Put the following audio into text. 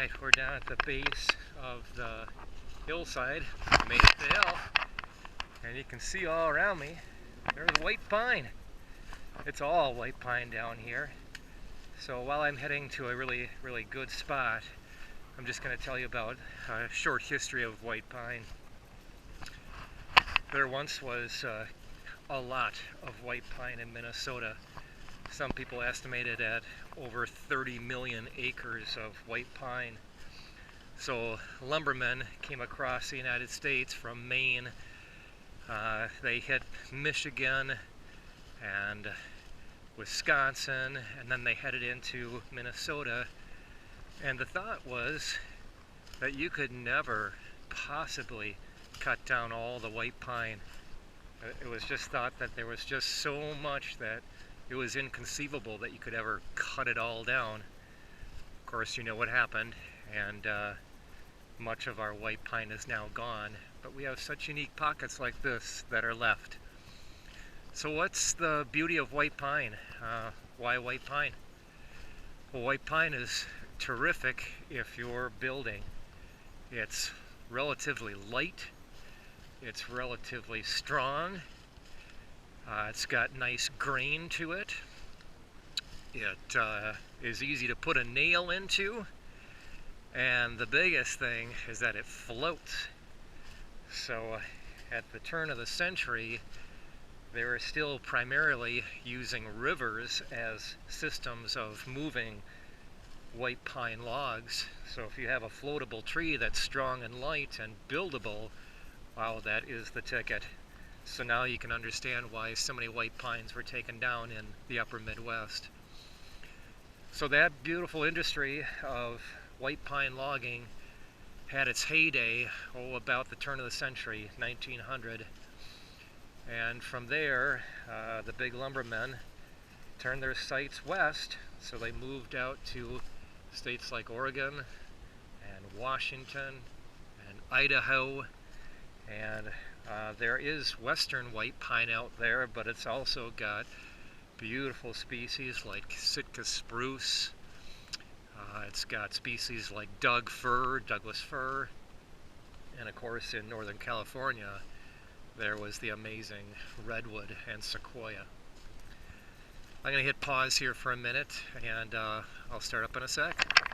Alright, we're down at the base of the hillside. Made it to the hill, and you can see all around me, there's white pine. It's all white pine down here. So while I'm heading to a really good spot, I'm just going to tell you about a short history of white pine. There once was a lot of white pine in Minnesota. Some people estimate it at over 30 million acres of white pine. So lumbermen came across the United States from Maine. They hit Michigan and Wisconsin, and then they headed into Minnesota. And the thought was that you could never possibly cut down all the white pine. It was just thought that there was just so much that it was inconceivable that you could ever cut it all down. Of course, you know what happened, and much of our white pine is now gone, but we have such unique pockets like this that are left. So what's the beauty of white pine? Why white pine? Well, white pine is terrific if you're building. It's relatively light, it's relatively strong, it's got nice grain to it, it is easy to put a nail into, and the biggest thing is that it floats. So at the turn of the century, they were still primarily using rivers as systems of moving white pine logs. So if you have a floatable tree that's strong and light and buildable, wow, that is the ticket. So now you can understand why so many white pines were taken down in the upper Midwest. So that beautiful industry of white pine logging had its heyday, about the turn of the century, 1900. And from there, the big lumbermen turned their sights west, so they moved out to states like Oregon and Washington and Idaho, and there is western white pine out there, but it's also got beautiful species like Sitka spruce. It's got species like Douglas fir, and of course in Northern California there was the amazing redwood and sequoia. I'm going to hit pause here for a minute, and I'll start up in a sec.